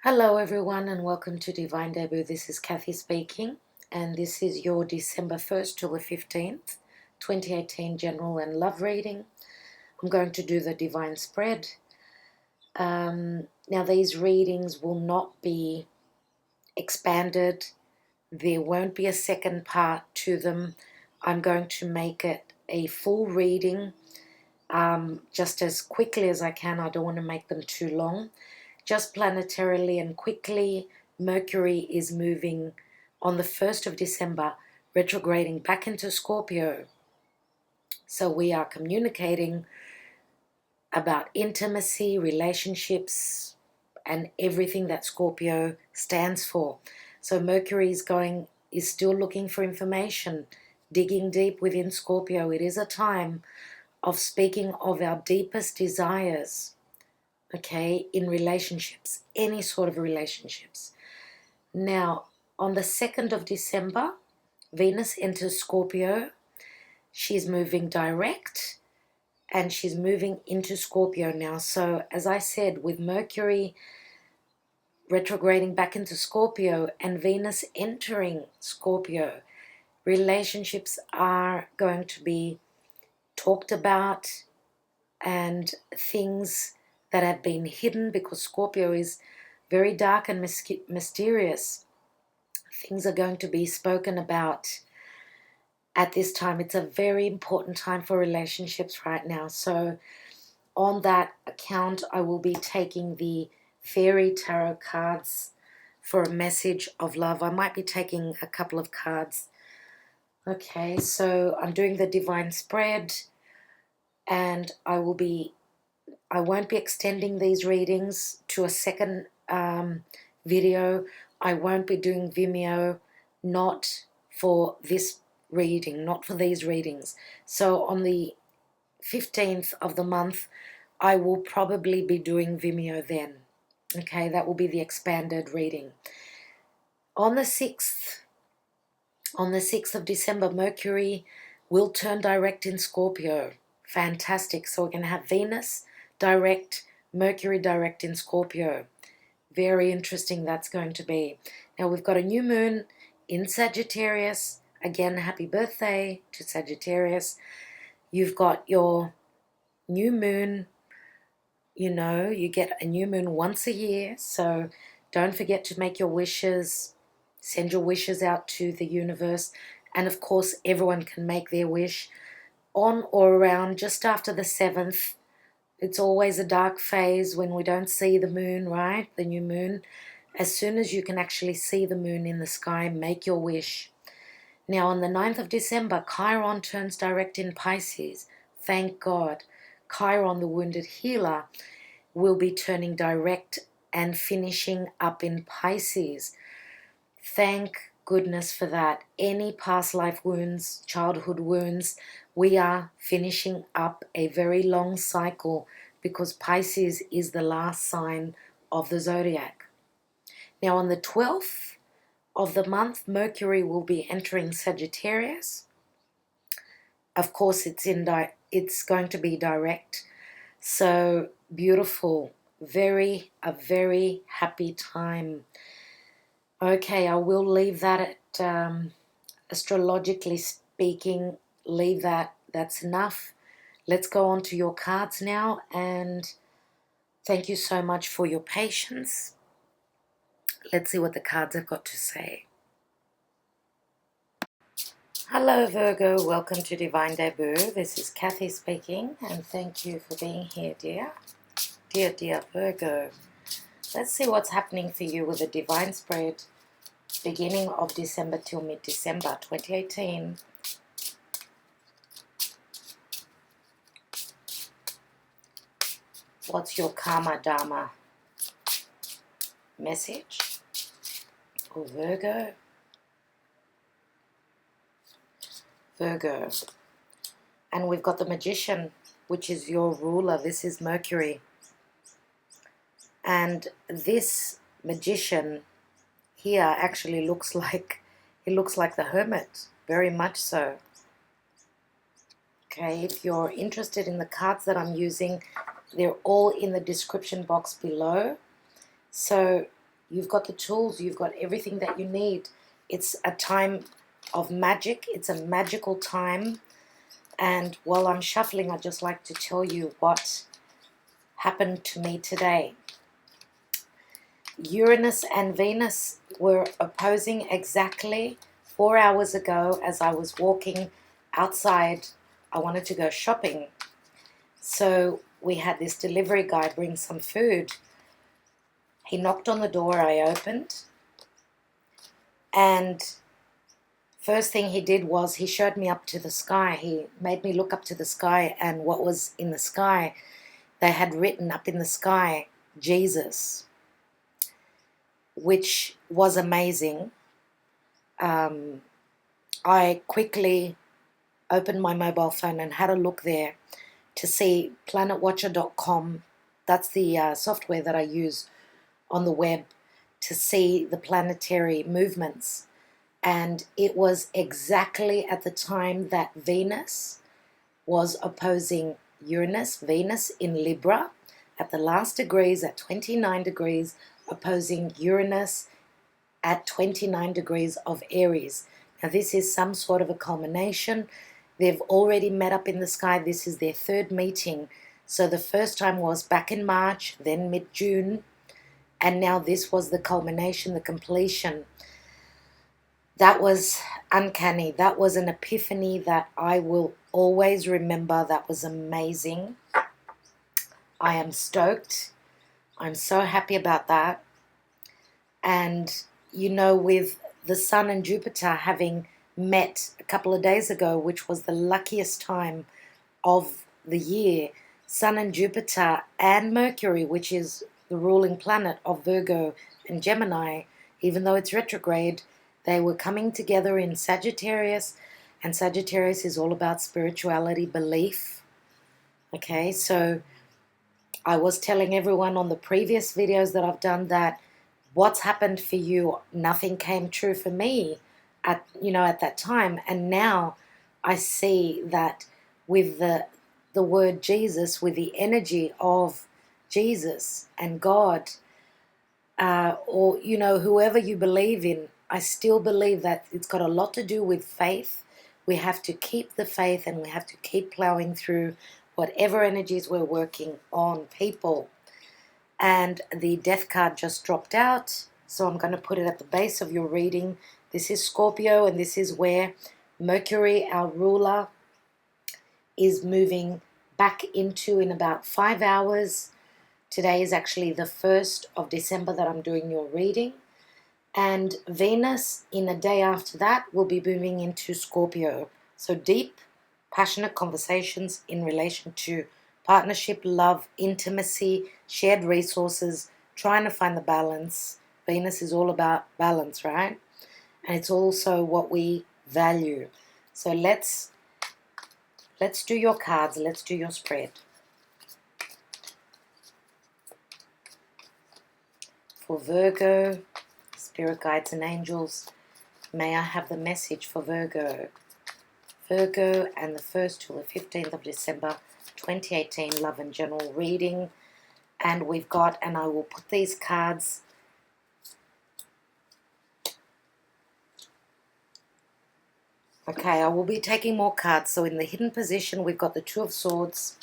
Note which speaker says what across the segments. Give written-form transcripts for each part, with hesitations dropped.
Speaker 1: Hello everyone and welcome to Divine Debut. This is Kathy speaking and this is your December 1st till the 15th, 2018 general and love reading. I'm going to do the divine spread. Now these readings will not be expanded. There won't be a second part to them. I'm going to make it a full reading just as quickly as I can. I don't want to make them too long. Just planetarily and quickly, Mercury is moving on the 1st of December, retrograding back into Scorpio. So we are communicating about intimacy, relationships, and everything that Scorpio stands for. So Mercury is still looking for information, digging deep within Scorpio. It is a time of speaking of our deepest desires. Okay, in relationships, any sort of relationships. Now, on the 2nd of December, Venus enters Scorpio. She's moving direct and she's moving into Scorpio now. So, as I said, with Mercury retrograding back into Scorpio and Venus entering Scorpio, relationships are going to be talked about and things that have been hidden, because Scorpio is very dark and mysterious. Things are going to be spoken about at this time. It's a very important time for relationships right now. So on that account, I will be taking the Fairy Tarot cards for a message of love. I might be taking a couple of cards. Okay, so I'm doing the divine spread and I won't be extending these readings to a second video. I won't be doing Vimeo, not for this reading, not for these readings. So on the 15th of the month, I will probably be doing Vimeo then. Okay, that will be the expanded reading. On the 6th of December, Mercury will turn direct in Scorpio. Fantastic. So we're going to have Venus direct, Mercury direct in Scorpio. Very interesting that's going to be. Now we've got a new moon in Sagittarius. Again, happy birthday to Sagittarius. You've got your new moon. You know, you get a new moon once a year. So don't forget to make your wishes. Send your wishes out to the universe. And of course, everyone can make their wish on or around just after the 7th. It's always a dark phase when we don't see the moon, right? The new moon. As soon as you can actually see the moon in the sky, make your wish. Now on the 9th of December, Chiron turns direct in Pisces. Thank God. Chiron, the wounded healer, will be turning direct and finishing up in Pisces. Thank goodness for that. Any past life wounds, childhood wounds, we are finishing up a very long cycle, because Pisces is the last sign of the zodiac. Now on the 12th of the month, Mercury will be entering Sagittarius. Of course, it's going to be direct. So beautiful. A very happy time. Okay, I will leave that at, astrologically speaking, leave that. That's enough. Let's go on to your cards now, and thank you so much for your patience. Let's see what the cards have got to say. Hello Virgo, welcome to Divine Debut. This is Kathy speaking, and thank you for being here, dear. Dear Virgo. Let's see what's happening for you with the divine spread beginning of December till mid-December 2018. What's your Karma Dharma message for Virgo? Virgo. And we've got the Magician, which is your ruler. This is Mercury. And this Magician here actually looks like the Hermit, very much so. Okay, if you're interested in the cards that I'm using, they're all in the description box below. So You've got the tools. You've got everything that you need. It's a time of magic. It's a magical time. And while I'm shuffling, I'd just like to tell you what happened to me today. Uranus and Venus were opposing exactly 4 hours ago as I was walking outside. I wanted to go shopping. So we had this delivery guy bring some food. He knocked on the door, I opened. And first thing he did was he showed me up to the sky. He made me look up to the sky, and what was in the sky, they had written up in the sky, Jesus, which was amazing. I quickly opened my mobile phone and had a look there to see planetwatcher.com. That's the software that I use on the web to see the planetary movements. And it was exactly at the time that Venus was opposing Uranus, Venus in Libra, at the last degrees, at 29 degrees, opposing Uranus at 29 degrees of Aries. Now this is some sort of a culmination. They've already met up in the sky. This is their third meeting. So the first time was back in March, then mid-June, and now this was the culmination, the completion. That was uncanny. That was an epiphany that I will always remember. That was amazing. I am stoked. I'm so happy about that. And, you know, with the Sun and Jupiter having met a couple of days ago, which was the luckiest time of the year, Sun and Jupiter and Mercury, which is the ruling planet of Virgo and Gemini, even though it's retrograde, they were coming together in Sagittarius, and Sagittarius is all about spirituality, belief. Okay, so I was telling everyone on the previous videos that I've done that what's happened for you, nothing came true for me at that time. And now I see that with the word Jesus, with the energy of Jesus and God, or whoever you believe in, I still believe that it's got a lot to do with faith. We have to keep the faith, and we have to keep plowing through whatever energies we're working on, people. And the death card just dropped out, so I'm going to put it at the base of your reading. This is Scorpio, and this is where Mercury, our ruler, is moving back into in about 5 hours. Today is actually the 1st of December that I'm doing your reading. And Venus, in a day after that, will be moving into Scorpio. So deep, passionate conversations in relation to partnership, love, intimacy, shared resources, trying to find the balance. Venus is all about balance, right? And it's also what we value. So let's do your cards. Let's do your spread. For Virgo, Spirit guides and angels, may I have the message for Virgo. Virgo and the 1st to the 15th of December 2018 love and general reading. And we've got, and I will put these cards okay, I will be taking more cards. So in the hidden position, we've got the Two of Swords.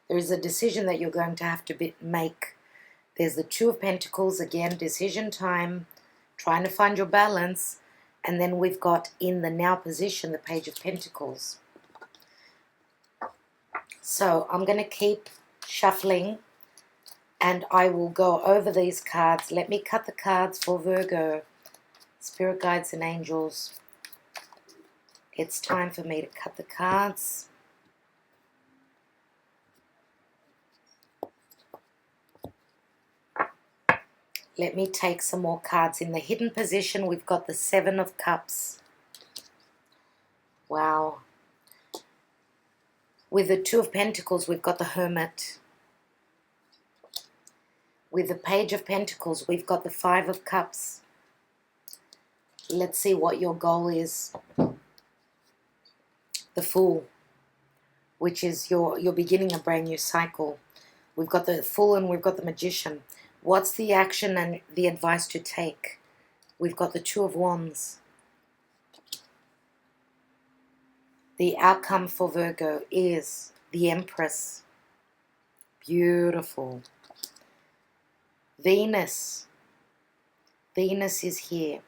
Speaker 1: There is a decision that you're going to have to make. There's the Two of Pentacles, again, decision time, trying to find your balance. And then we've got in the now position, the Page of Pentacles. So I'm going to keep shuffling, and I will go over these cards. Let me cut the cards for Virgo. Spirit guides and angels, it's time for me to cut the cards. Let me take some more cards. In the hidden position, we've got the Seven of Cups. Wow. With the Two of Pentacles, we've got the Hermit. With the Page of Pentacles, we've got the Five of Cups. Let's see what your goal is. The Fool, which is you're beginning a brand new cycle. We've got the Fool and we've got the Magician. What's the action and the advice to take? We've got the Two of Wands. The outcome for Virgo is the Empress. Beautiful. Venus. Venus is here.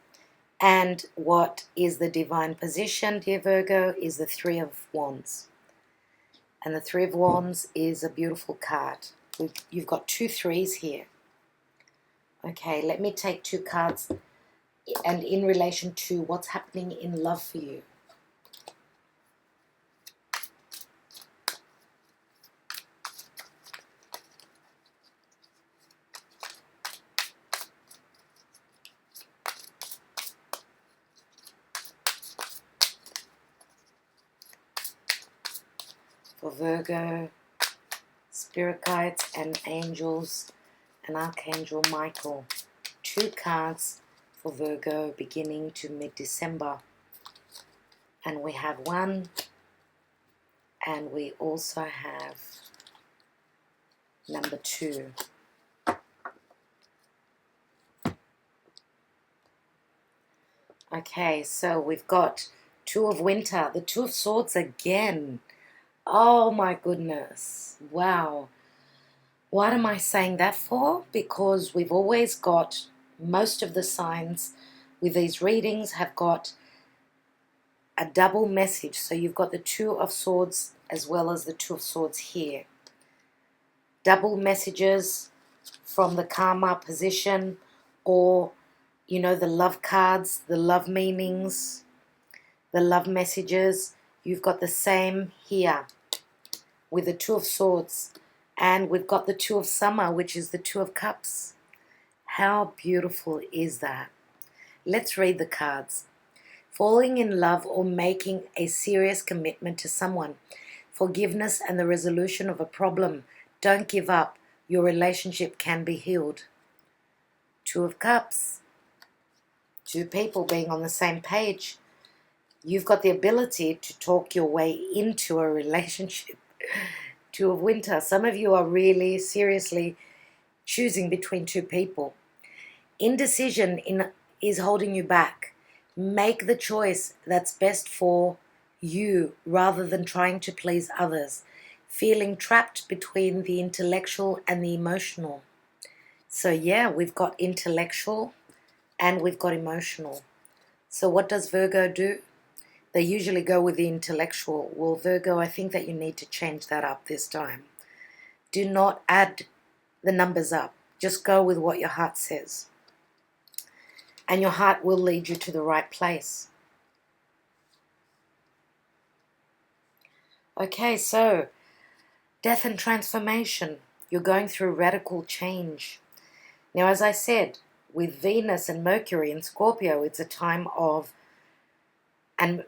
Speaker 1: And what is the divine position, dear Virgo, is the Three of Wands. And the Three of Wands is a beautiful card. You've got 2 threes here. Okay, let me take 2 cards and in relation to what's happening in love for you. For Virgo, Spirit Guides and Angels and Archangel Michael. 2 cards for Virgo beginning to mid-December. And we have 1, and we also have number 2. Okay, so we've got 2 of Winter, the 2 of Swords again. Oh my goodness. Wow. What am I saying that for? Because we've always got, most of the signs with these readings have got a double message. So you've got the 2 of Swords as well as the 2 of Swords here. Double messages from the karma position, or, you know, the love cards, the love meanings, the love messages. You've got the same here with the 2 of Swords. And we've got the 2 of Summer, which is the 2 of Cups. How beautiful is that? Let's read the cards. Falling in love or making a serious commitment to someone. Forgiveness and the resolution of a problem. Don't give up. Your relationship can be healed. 2 of Cups. 2 people being on the same page. You've got the ability to talk your way into a relationship. 2 of Winter. Some of you are really seriously choosing between 2 people. Indecision is holding you back. Make the choice that's best for you rather than trying to please others. Feeling trapped between the intellectual and the emotional. So yeah, we've got intellectual and we've got emotional. So what does Virgo do? They usually go with the intellectual. Well, Virgo, I think that you need to change that up this time. Do not add the numbers up. Just go with what your heart says. And your heart will lead you to the right place. Okay, so death and transformation. You're going through radical change. Now, as I said, with Venus and Mercury in Scorpio, it's a time of, and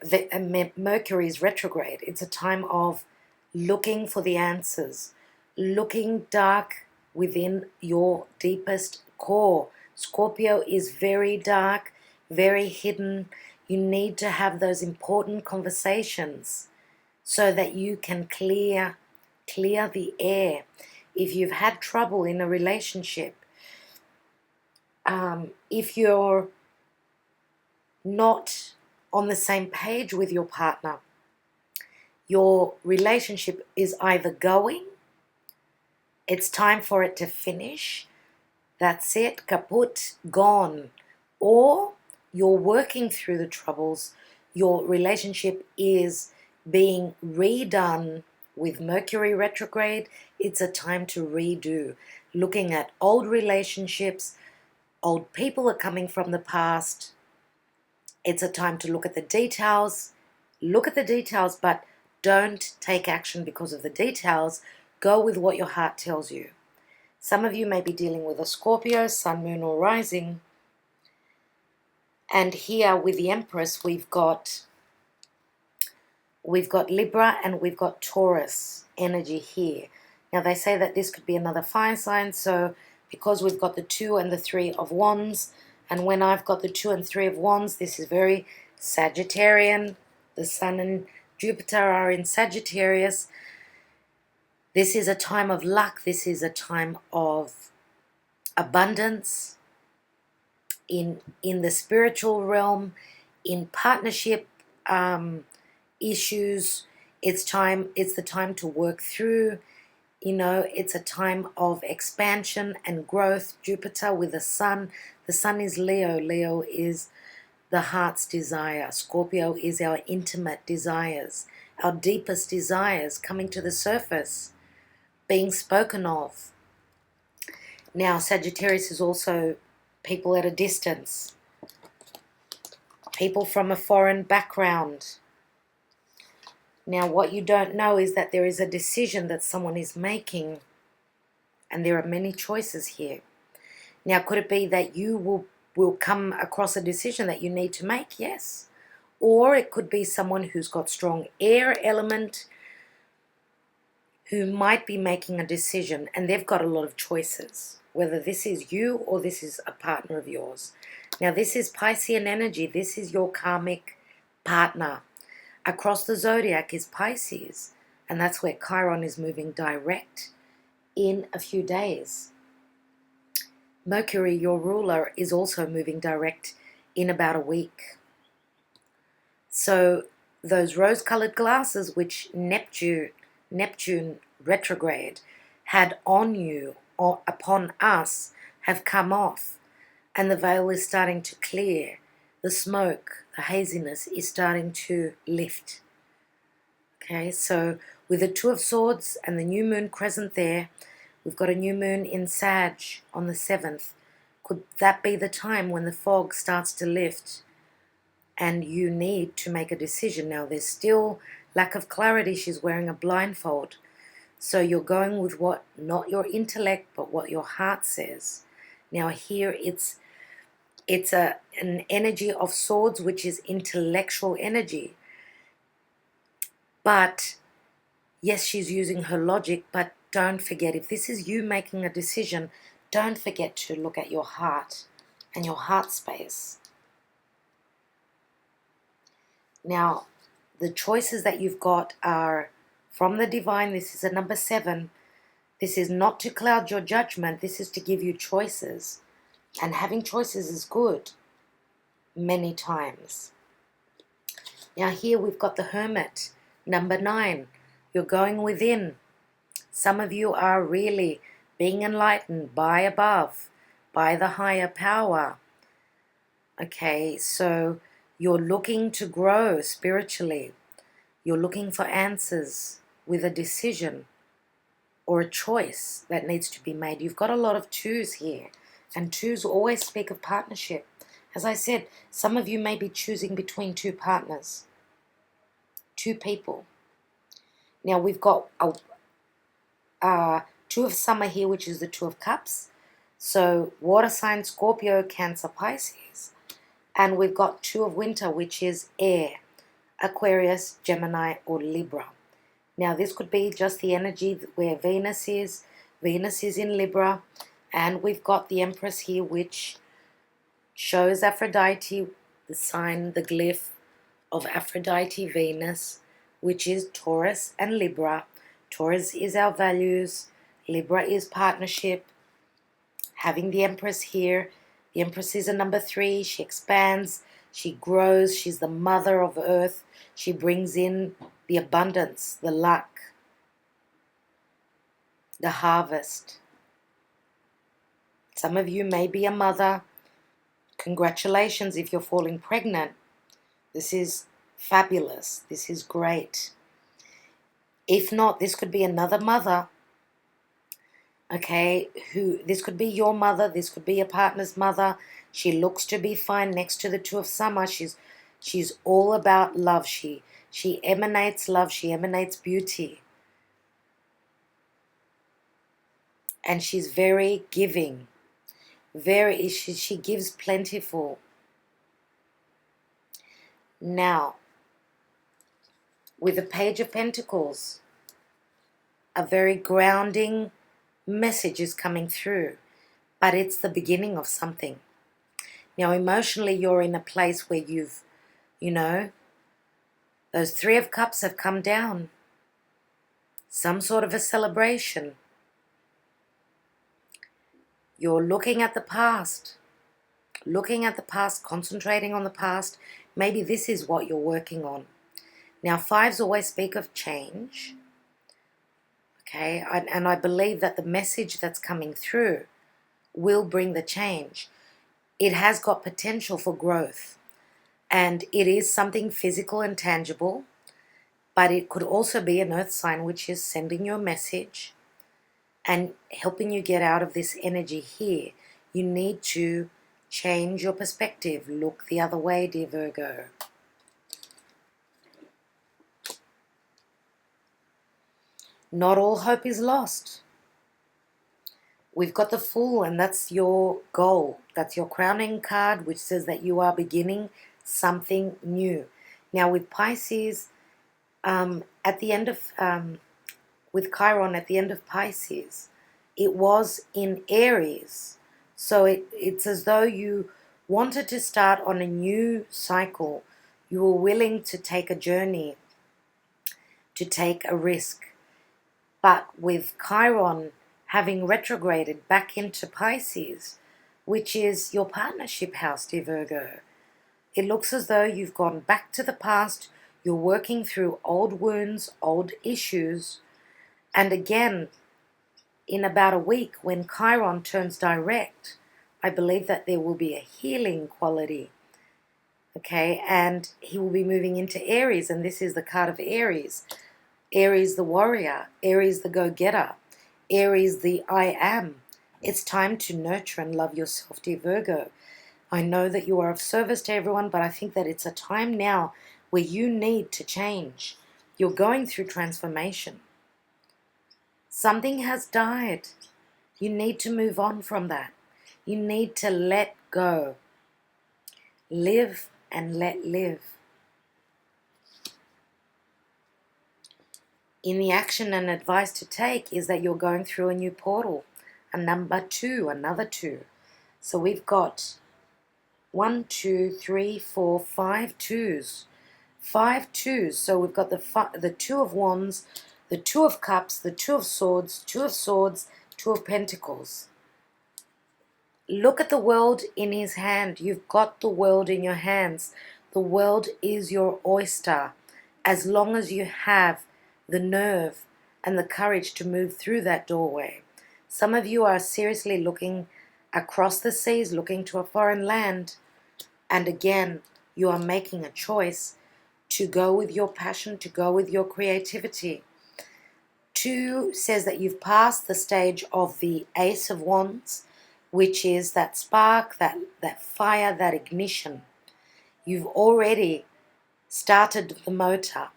Speaker 1: Mercury is retrograde, it's a time of looking for the answers, looking dark within your deepest core. Scorpio is very dark, very hidden. You need to have those important conversations so that you can clear the air. If you've had trouble in a relationship, if you're not on the same page with your partner, your relationship is either going, it's time for it to finish, that's it, kaput, gone, or you're working through the troubles, your relationship is being redone. With Mercury retrograde, it's a time to redo, looking at old relationships, old people are coming from the past. It's a time to look at the details. Look at the details, but don't take action because of the details. Go with what your heart tells you. Some of you may be dealing with a Scorpio, Sun, Moon, or Rising. And here with the Empress, we've got Libra and we've got Taurus energy here. Now they say that this could be another fire sign, so because we've got the 2 and the 3 of Wands, and when I've got the 2 and 3 of Wands, this is very Sagittarian. The Sun and Jupiter are in Sagittarius. This is a time of luck. This is a time of abundance, in the spiritual realm, in partnership issues. It's the time to work through. It's a time of expansion and growth. Jupiter with the sun. The sun is Leo. Leo is the heart's desire. Scorpio is our intimate desires, our deepest desires coming to the surface, being spoken of. Now, Sagittarius is also people at a distance, people from a foreign background. Now, what you don't know is that there is a decision that someone is making, and there are many choices here. Now, could it be that you will come across a decision that you need to make? Yes. Or it could be someone who's got strong air element who might be making a decision, and they've got a lot of choices, whether this is you or this is a partner of yours. Now, this is Piscean energy. This is your karmic partner. Across the zodiac is Pisces, and that's where Chiron is moving direct in a few days. Mercury, your ruler, is also moving direct in about a week. So those rose-colored glasses which Neptune retrograde had on you or upon us have come off, and the veil is starting to clear. The smoke, the haziness is starting to lift. Okay, so with the Two of Swords and the new moon crescent there, we've got a new moon in Sag on the 7th. Could that be the time when the fog starts to lift and you need to make a decision? Now, there's still lack of clarity. She's wearing a blindfold. So you're going with what, not your intellect, but what your heart says. Now here it's an energy of swords, which is intellectual energy. But yes, she's using her logic, but don't forget, if this is you making a decision, don't forget to look at your heart and your heart space. Now, the choices that you've got are from the divine. This is a number 7. This is not to cloud your judgment. This is to give you choices. And having choices is good many times. Now here we've got the Hermit, number 9. You're going within. Some of you are really being enlightened by above, by the higher power. Okay, so you're looking to grow spiritually. You're looking for answers with a decision or a choice that needs to be made. You've got a lot of 2s here, and 2s always speak of partnership. As I said, some of you may be choosing between 2 partners, 2 people. Now we've got a 2 of summer here, which is the 2 of cups. So water sign, Scorpio, Cancer, Pisces. And we've got 2 of winter, which is air, Aquarius, Gemini, or Libra. Now this could be just the energy where Venus is. Venus is in Libra. And we've got the Empress here, which shows Aphrodite, the sign, the glyph of Aphrodite, Venus, which is Taurus and Libra. Taurus is our values. Libra is partnership. Having the Empress here. The Empress is a number 3. She expands. She grows. She's the mother of Earth. She brings in the abundance, the luck, the harvest. Some of you may be a mother. Congratulations if you're falling pregnant. This is fabulous. This is great. If not, this could be another mother. Okay, this could be your mother. This could be a partner's mother. She looks to be fine next to the 2 of summer. She's all about love. She emanates love. She emanates beauty. And she's very giving. She gives plentiful. Now, with the Page of Pentacles, a very grounding message is coming through, but it's the beginning of something. Now, emotionally, you're in a place where you've, those 3 of Cups have come down. Some sort of a celebration. You're looking at the past, concentrating on the past. Maybe this is what you're working on. Now, fives always speak of change, okay? And I believe that the message that's coming through will bring the change. It has got potential for growth, and it is something physical and tangible, but it could also be an earth sign which is sending you a message and helping you get out of this energy here. You need to change your perspective. Look the other way, dear Virgo. Not all hope is lost. We've got the Fool, and that's your goal. That's your crowning card, which says that you are beginning something new. Now, with Pisces, at the end of, with Chiron at the end of Pisces, it was in Aries. So it's as though you wanted to start on a new cycle. You were willing to take a journey, to take a risk. But with Chiron having retrograded back into Pisces, which is your partnership house, dear Virgo, it looks as though you've gone back to the past. You're working through old wounds, old issues. And again, in about a week, when Chiron turns direct, I believe that there will be a healing quality. Okay, and he will be moving into Aries, and this is the card of Aries. Aries the warrior, Aries the go-getter, Aries the I am. It's time to nurture and love yourself, dear Virgo. I know that you are of service to everyone, but I think that it's a time now where you need to change. You're going through transformation. Something has died. You need to move on from that. You need to let go. Live and let live. In the action and advice to take is that you're going through a new portal, a number 2, another 2. So we've got 1, 2, 3, 4, 5 twos. 5 twos. So we've got the 2 of Wands, the 2 of Cups, the 2 of Swords, 2 of Swords, 2 of Pentacles. Look at the world in his hand. You've got the world in your hands. The world is your oyster. As long as you have the nerve and the courage to move through that doorway. Some of you are seriously looking across the seas, looking to a foreign land. And again, you are making a choice to go with your passion, to go with your creativity. 2 says that you've passed the stage of the Ace of Wands, which is that spark, that fire, that ignition. You've already started the motor,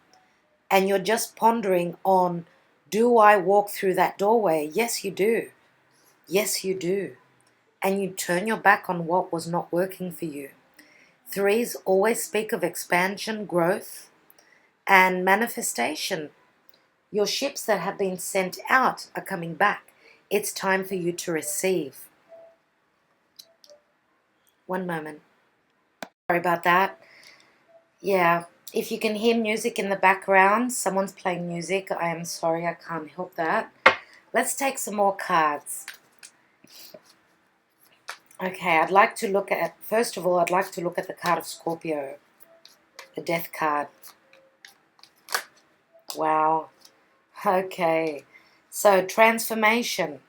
Speaker 1: and you're just pondering on, do I walk through that doorway? Yes, you do. Yes, you do. And you turn your back on what was not working for you. 3s always speak of expansion, growth, and manifestation. Your ships that have been sent out are coming back. It's time for you to receive. One moment. Sorry about that. Yeah, if you can hear music in the background, someone's playing music. I am sorry, I can't help that. Let's take some more cards. Okay, I'd like to look at, first of all, I'd like to look at the card of Scorpio, the Death card. Wow. Okay, so transformation.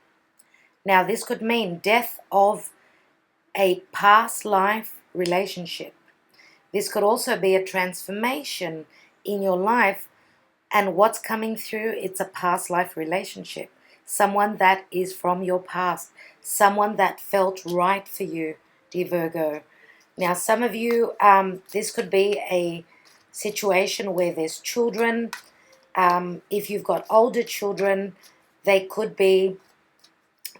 Speaker 1: Now, this could mean death of a past life relationship. This could also be a transformation in your life, and what's coming through, it's a past life relationship. Someone that is from your past, someone that felt right for you, dear Virgo. Now, some of you, this could be a situation where there's children. If you've got older children, they could be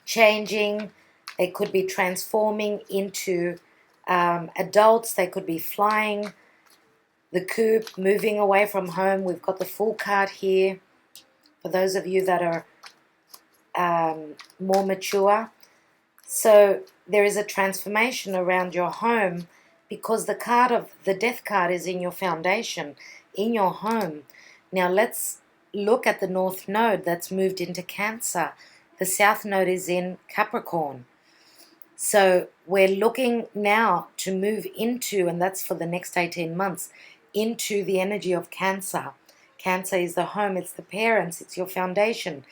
Speaker 1: changing, they could be transforming into adults, they could be flying the coop, moving away from home. We've got the Fool card here for those of you that are more mature. So there is a transformation around your home because the card of the Death card is in your foundation, in your home. Now let's look at the North Node that's moved into Cancer. The South Node is in Capricorn. So we're looking now to move into, and that's for the next 18 months, into the energy of Cancer. Cancer is the home, it's the parents, it's your foundation,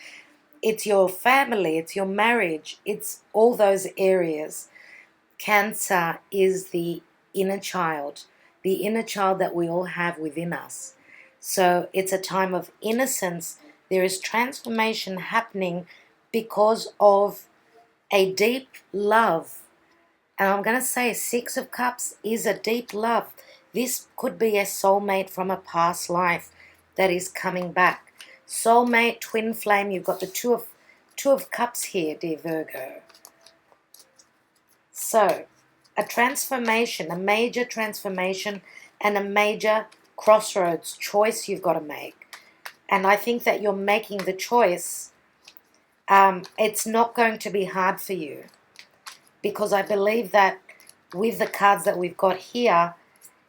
Speaker 1: it's your family, it's your marriage, it's all those areas. Cancer is the inner child that we all have within us. So it's a time of innocence. There is transformation happening because of a deep love. And I'm going to say Six of Cups is a deep love. This could be a soulmate from a past life that is coming back. Soulmate, twin flame, you've got the two of Cups here, dear Virgo. So, a transformation, a major transformation, and a major crossroads choice you've got to make. And I think that you're making the choice. It's not going to be hard for you, because I believe that with the cards that we've got here,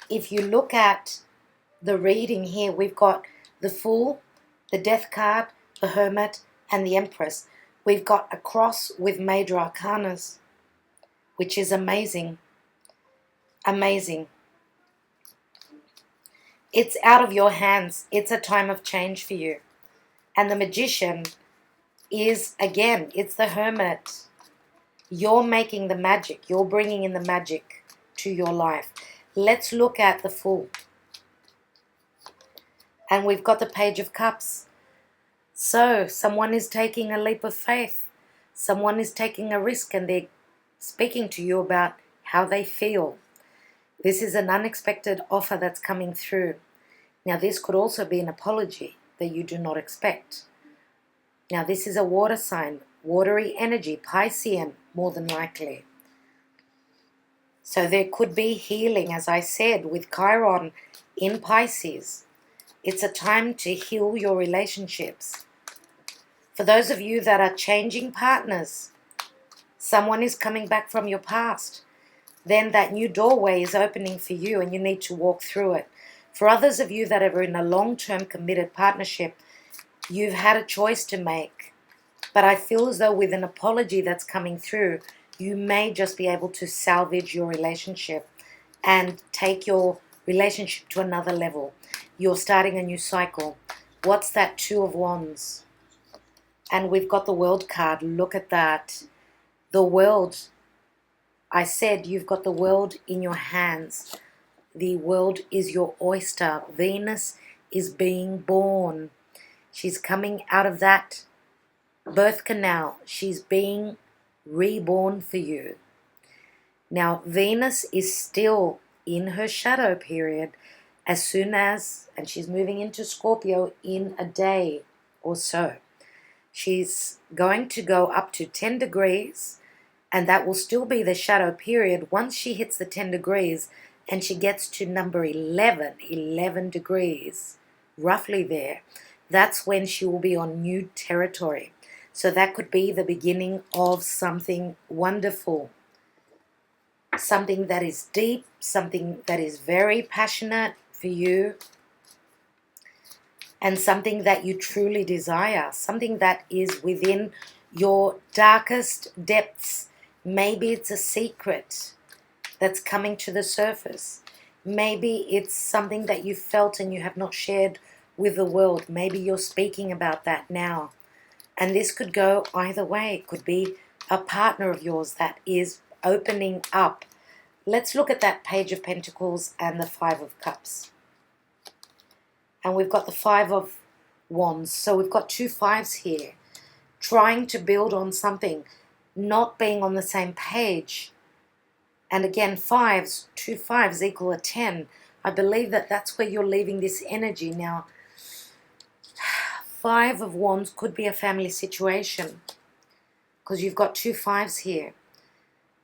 Speaker 1: if you look at the reading here, we've got the Fool, the Death card, the Hermit, and the Empress. We've got a cross with major arcanas, which is amazing. Amazing. It's out of your hands. It's a time of change for you. And the Magician is, again, it's the Hermit. You're making the magic. You're bringing in the magic to your life. Let's look at the Fool. And we've got the Page of Cups. So, someone is taking a leap of faith. Someone is taking a risk, and they're speaking to you about how they feel. This is an unexpected offer that's coming through. Now, this could also be an apology that you do not expect. Now, this is a water sign, watery energy, Piscean, more than likely. So there could be healing, as I said, with Chiron in Pisces. It's a time to heal your relationships. For those of you that are changing partners, someone is coming back from your past. Then that new doorway is opening for you, and you need to walk through it. For others of you that are in a long-term committed partnership, you've had a choice to make. But I feel as though with an apology that's coming through, you may just be able to salvage your relationship and take your relationship to another level. You're starting a new cycle. What's that Two of Wands? And we've got the World card. Look at that. The World. I said you've got the world in your hands. The world is your oyster. Venus is being born. She's coming out of that birth canal. She's being reborn for you. Now, Venus is still in her shadow period as soon as, and she's moving into Scorpio in a day or so. She's going to go up to 10 degrees, and that will still be the shadow period. Once she hits the 10 degrees and she gets to number 11 degrees, roughly there, that's when she will be on new territory. So that could be the beginning of something wonderful, something that is deep, something that is very passionate for you, and something that you truly desire, something that is within your darkest depths. Maybe it's a secret that's coming to the surface. Maybe it's something that you felt and you have not shared with the world. Maybe you're speaking about that now. And this could go either way. It could be a partner of yours that is opening up. Let's look at that Page of Pentacles and the Five of Cups. And we've got the Five of Wands. So we've got two fives here, trying to build on something, not being on the same page. And again, fives, two fives equal a 10. I believe that that's where you're leaving this energy now. Five of Wands could be a family situation because you've got two fives here.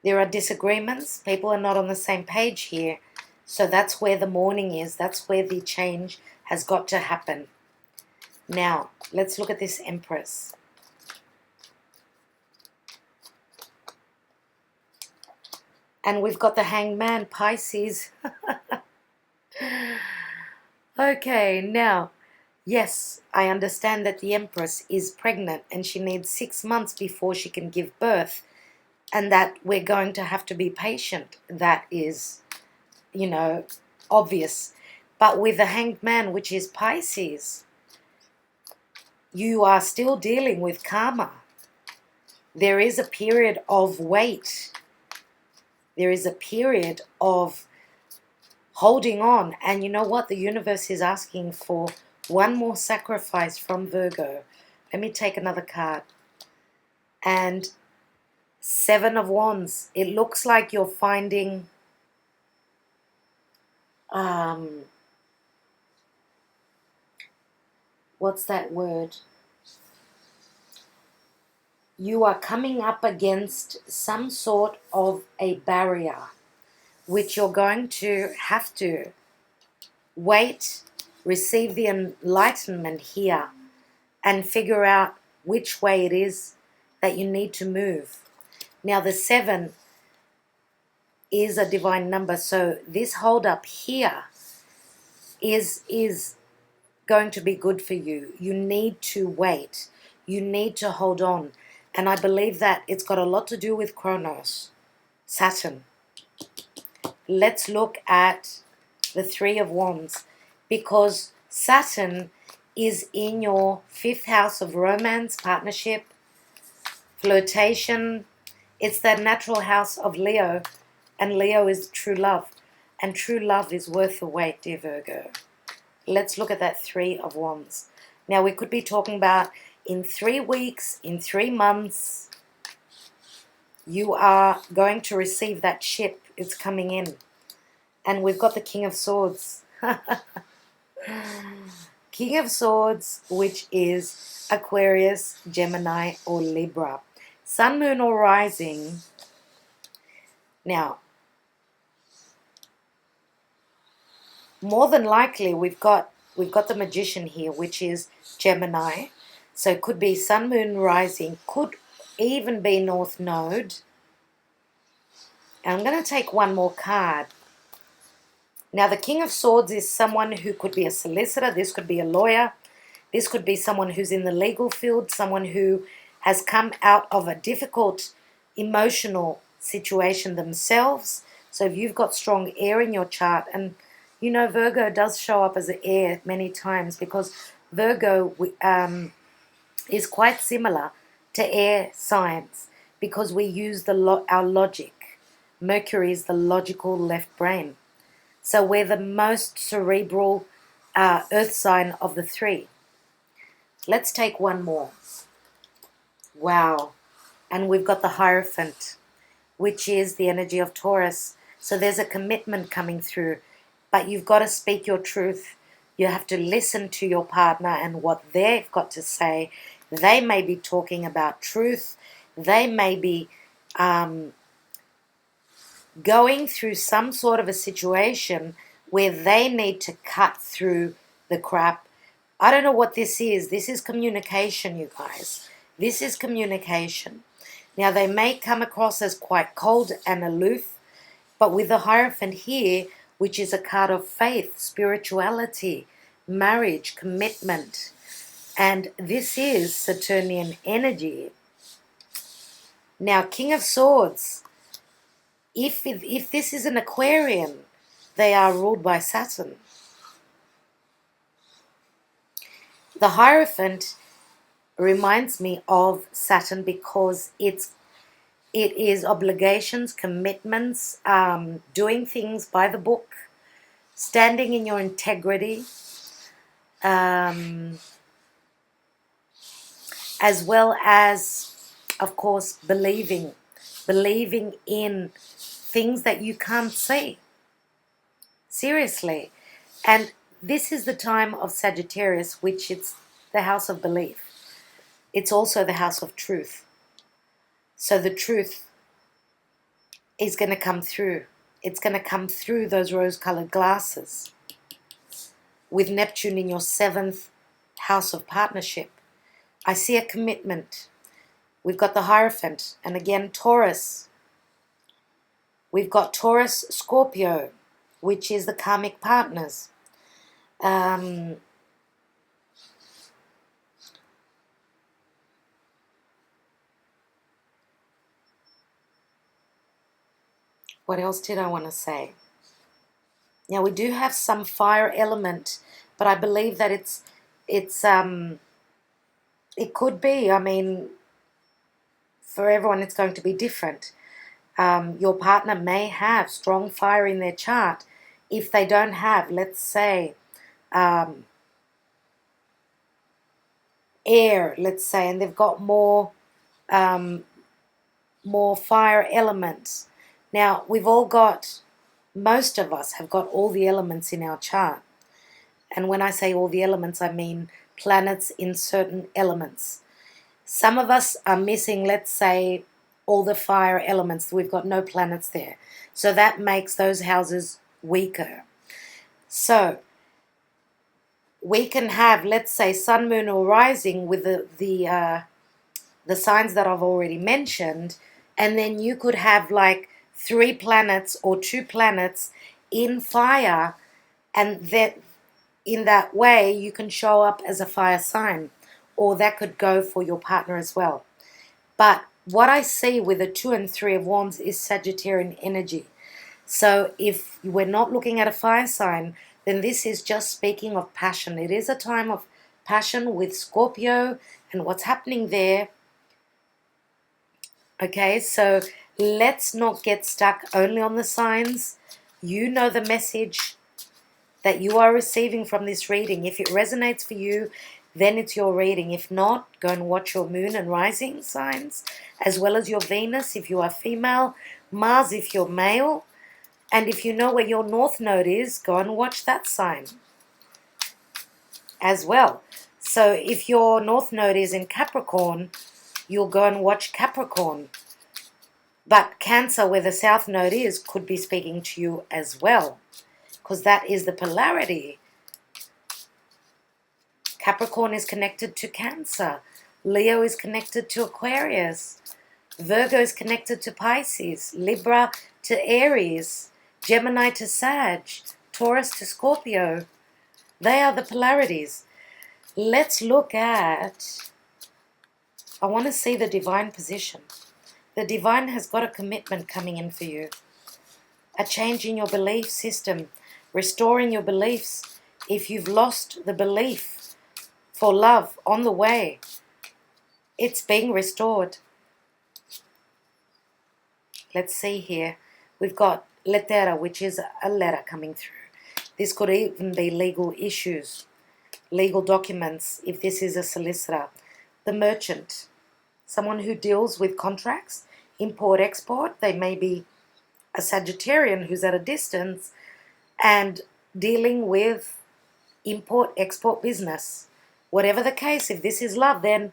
Speaker 1: There are disagreements. People are not on the same page here. So that's where the mourning is. That's where the change has got to happen. Now, let's look at this Empress. And we've got the Hanged Man, Pisces. Okay, now, yes, I understand that the Empress is pregnant and she needs 6 months before she can give birth. and that we're going to have to be patient. That is, obvious. But with the Hanged Man, which is Pisces, you are still dealing with karma. There is a period of wait. There is a period of holding on. And you know what? The universe is asking for one more sacrifice from Virgo. Let me take another card. And Seven of Wands. It looks like you're finding what's that word? You are coming up against some sort of a barrier, which you're going to have to wait, receive the enlightenment here, and figure out which way it is that you need to move. Now, the 7 is a divine number, so this hold up here is going to be good for you. You need to wait. You need to hold on. And I believe that it's got a lot to do with Kronos, Saturn. Let's look at the 3 of Wands, because Saturn is in your 5th house of romance, partnership, flirtation. It's that natural house of Leo, and Leo is true love. And true love is worth the wait, dear Virgo. Let's look at that 3 of Wands. Now, we could be talking about in 3 weeks, in 3 months, you are going to receive that ship. It's coming in. And we've got the King of Swords. King of Swords, which is Aquarius, Gemini, or Libra. Sun, Moon, or Rising. Now, more than likely, we've got the Magician here, which is Gemini. So it could be Sun, Moon, Rising. Could even be North Node. And I'm going to take one more card. Now, the King of Swords is someone who could be a solicitor. This could be a lawyer. This could be someone who's in the legal field, someone who has come out of a difficult emotional situation themselves. So if you've got strong air in your chart, and Virgo does show up as an air many times, because Virgo is quite similar to air signs, because we use our logic. Mercury is the logical left brain. So we're the most cerebral earth sign of the 3. Let's take one more. Wow. And we've got the Hierophant, which is the energy of Taurus. So there's a commitment coming through, but you've got to speak your truth. You have to listen to your partner and what they've got to say. They may be talking about truth. They may be going through some sort of a situation where they need to cut through the crap. I don't know what this is. This is communication, you guys. This is communication. Now, they may come across as quite cold and aloof, but with the Hierophant here, which is a card of faith, spirituality, marriage, commitment, and this is Saturnian energy. Now, King of Swords, if this is an Aquarian, they are ruled by Saturn. The Hierophant reminds me of Saturn because it is obligations, commitments, doing things by the book, standing in your integrity, as well as, of course, believing in things that you can't see. Seriously. And this is the time of Sagittarius, which it's the house of belief. It's also the house of truth. So the truth is going to come through. It's going to come through those rose-colored glasses. With Neptune in your 7th house of partnership, I see a commitment. We've got the Hierophant, and again, Taurus. We've got Taurus, Scorpio, which is the karmic partners. What else did I want to say? Now, we do have some fire element, but I believe that it could be, I mean, for everyone it's going to be different. Your partner may have strong fire in their chart. If they don't have, let's say, air, let's say, and they've got more fire elements. Now, most of us have got all the elements in our chart. And when I say all the elements, I mean planets in certain elements. Some of us are missing, let's say, all the fire elements. We've got no planets there. So that makes those houses weaker. So we can have, let's say, sun, moon, or rising with the signs that I've already mentioned, and then you could have like 3 planets or 2 planets in fire, and that in that way you can show up as a fire sign, or that could go for your partner as well. But what I see with the 2 and 3 of Wands is Sagittarian energy. So if we're not looking at a fire sign, then this is just speaking of passion. It is a time of passion with Scorpio and what's happening there. Okay, so let's not get stuck only on the signs. You know the message that you are receiving from this reading. If it resonates for you, then it's your reading. If not, go and watch your moon and rising signs, as well as your Venus if you are female, Mars if you're male, and if you know where your North Node is, go and watch that sign as well. So if your North Node is in Capricorn, you'll go and watch Capricorn. But Cancer, where the South Node is, could be speaking to you as well, because that is the polarity. Capricorn is connected to Cancer. Leo is connected to Aquarius. Virgo is connected to Pisces. Libra to Aries. Gemini to Sag. Taurus to Scorpio. They are the polarities. Let's look at, I want to see the divine position. The divine has got a commitment coming in for you. A change in your belief system. Restoring your beliefs. If you've lost the belief for love on the way, it's being restored. Let's see here. We've got lettera, which is a letter coming through. This could even be legal issues, legal documents, if this is a solicitor. The merchant, someone who deals with contracts, import, export. They may be a Sagittarian who's at a distance and dealing with import, export business. Whatever the case, if this is love, then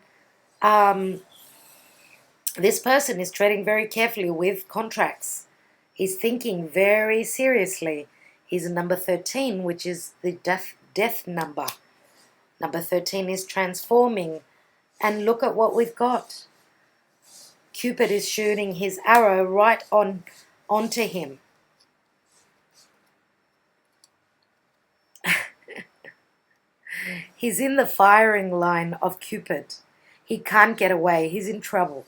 Speaker 1: this person is treading very carefully with contracts. He's thinking very seriously. He's a number 13, which is the death number. Number 13 is transforming. And look at what we've got. Cupid is shooting his arrow right onto him. He's in the firing line of Cupid. He can't get away. He's in trouble.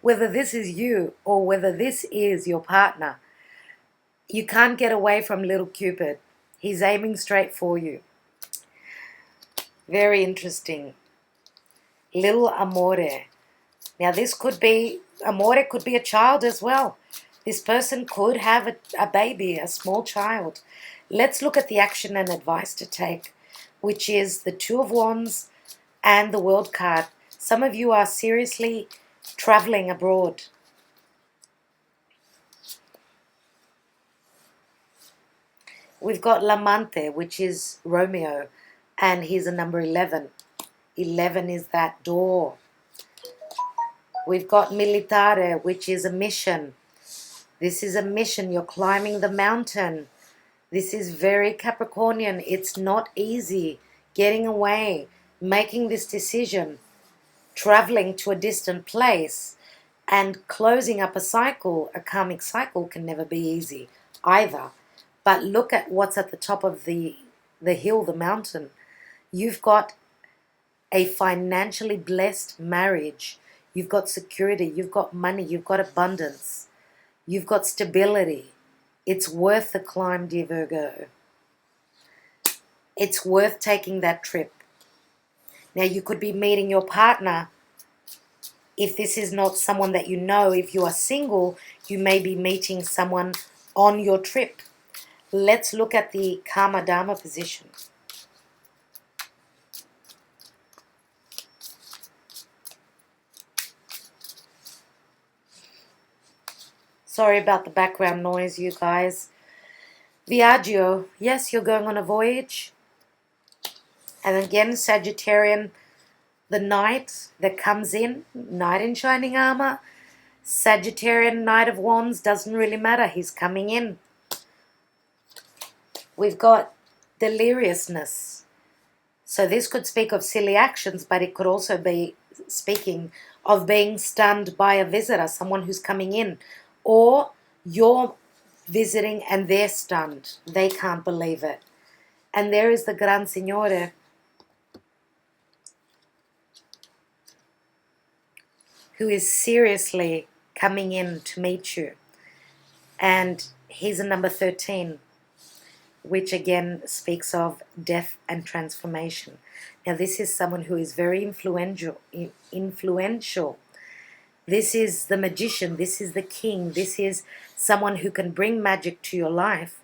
Speaker 1: Whether this is you or whether this is your partner, you can't get away from little Cupid. He's aiming straight for you. Very interesting. Little amore. Now this could be, amore could be a child as well. This person could have a baby, a small child. Let's look at the action and advice to take, which is the Two of Wands and the World card. Some of you are seriously traveling abroad. We've got L'amante, which is Romeo, and he's a number 11. 11 is that door. We've got Militare, which is a mission. This is a mission. You're climbing the mountain. This is very Capricornian. It's not easy getting away, making this decision, traveling to a distant place, and closing up a cycle. A karmic cycle can never be easy either. But look at what's at the top of the hill, the mountain. You've got a financially blessed marriage. You've got security. You've got money. You've got abundance. You've got stability. It's worth the climb, dear Virgo. It's worth taking that trip. Now, you could be meeting your partner. If this is not someone that you know, if you are single, you may be meeting someone on your trip. Let's look at the Karma Dharma position. Sorry about the background noise, you guys. Viaggio, yes, you're going on a voyage. And again, Sagittarian, the knight that comes in, knight in shining armor. Sagittarian, Knight of Wands, doesn't really matter, he's coming in. We've got deliriousness. So this could speak of silly actions, but it could also be speaking of being stunned by a visitor, someone who's coming in. Or you're visiting and they're stunned. They can't believe it. And there is the Gran Signore, who is seriously coming in to meet you. And he's a number 13, which again speaks of death and transformation. Now this is someone who is very influential. This is the magician, this is the king, this is someone who can bring magic to your life.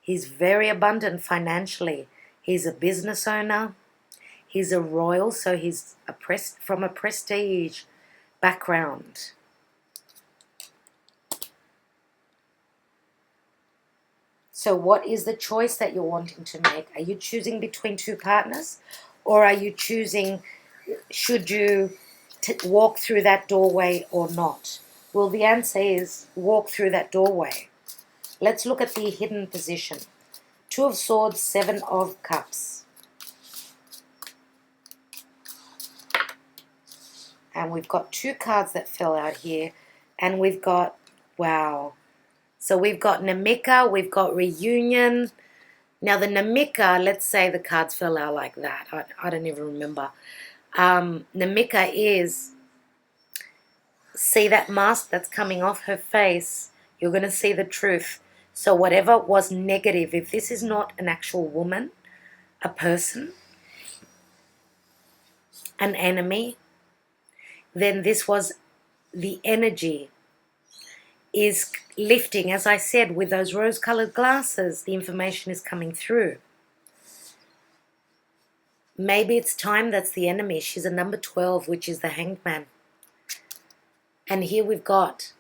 Speaker 1: He's very abundant financially. He's a business owner. He's a royal, so he's from a prestige background. So what is the choice that you're wanting to make? Are you choosing between two partners? Or are you choosing, should you walk through that doorway or not? Well, the answer is walk through that doorway. Let's look at the hidden position. 2 of Swords, 7 of Cups. And we've got 2 cards that fell out here. And we've got, wow. So we've got Namika, we've got Reunion. Now the Namika, let's say the cards fell out like that. I don't even remember. Namika is, see that mask that's coming off her face? You're going to see the truth. So whatever was negative, if this is not an actual woman, a person, an enemy, then this was the energy is lifting. As I said, with those rose-colored glasses, the information is coming through. Maybe it's time that's the enemy. She's a number 12, which is the Hanged Man. And here we've got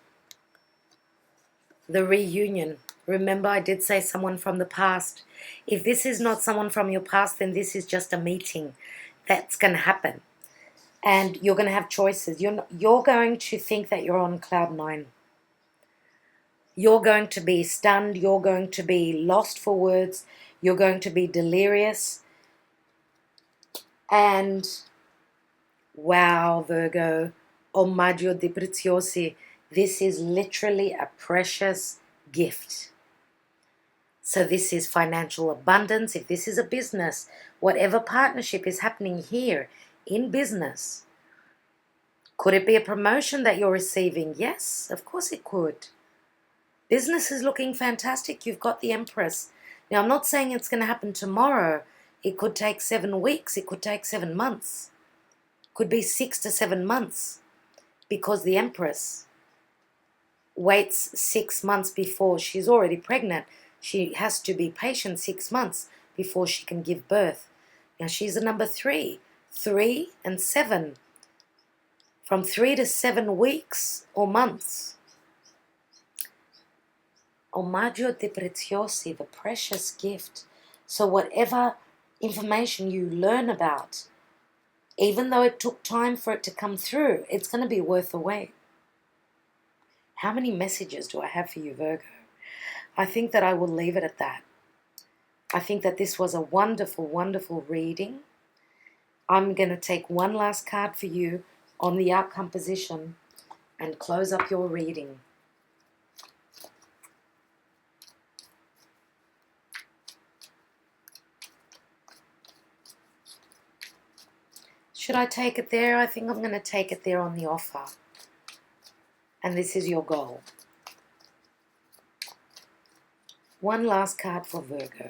Speaker 1: the reunion. Remember, I did say someone from the past. If this is not someone from your past, then this is just a meeting that's going to happen. And you're going to have choices. You're going to think that you're on cloud 9. You're going to be stunned. You're going to be lost for words. You're going to be delirious. And wow, Virgo, omaggio di preziosi. This is literally a precious gift. So this is financial abundance. If this is a business, whatever partnership is happening here in business, could it be a promotion that you're receiving? Yes, of course it could. Business is looking fantastic. You've got the Empress. Now, I'm not saying it's going to happen tomorrow. It could take 7 weeks. It could take 7 months. Could be 6 to 7 months, because the Empress waits 6 months before she's already pregnant. She has to be patient 6 months before she can give birth. Now, she's a number 3. 3 and 7. From 3 to 7 weeks or months. Omaggio di preziosi, the precious gift. So whatever information you learn about, even though it took time for it to come through, it's going to be worth the wait. How many messages do I have for you, Virgo? I think that I will leave it at that. I think that this was a wonderful, wonderful reading. I'm going to take one last card for you on the outcome position and close up your reading. Should I take it there? I think I'm going to take it there on the offer. And this is your goal. One last card for Virgo.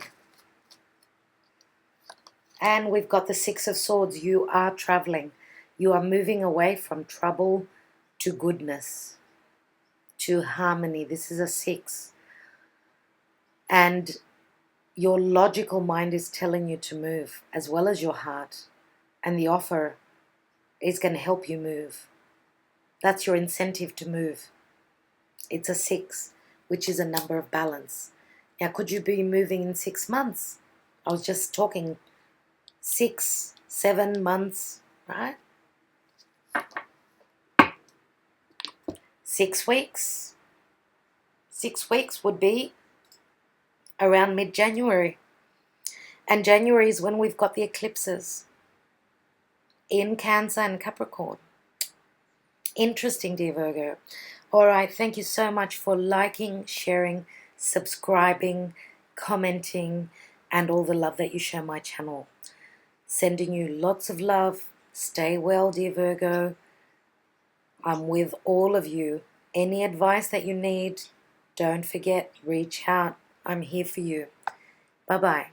Speaker 1: And we've got the Six of Swords. You are traveling. You are moving away from trouble to goodness, to harmony. This is a 6. And your logical mind is telling you to move, as well as your heart. And the offer is going to help you move. That's your incentive to move. It's a 6, which is a number of balance. Now, could you be moving in 6 months? I was just talking 6, 7 months, right? 6 weeks. 6 weeks would be around mid-January. And January is when we've got the eclipses in Cancer and Capricorn. Interesting, dear Virgo. All right, thank you so much for liking, sharing, subscribing, commenting, and all the love that you show my channel. Sending you lots of love. Stay well, dear Virgo. I'm with all of you. Any advice that you need, don't forget, reach out. I'm here for you. Bye-bye.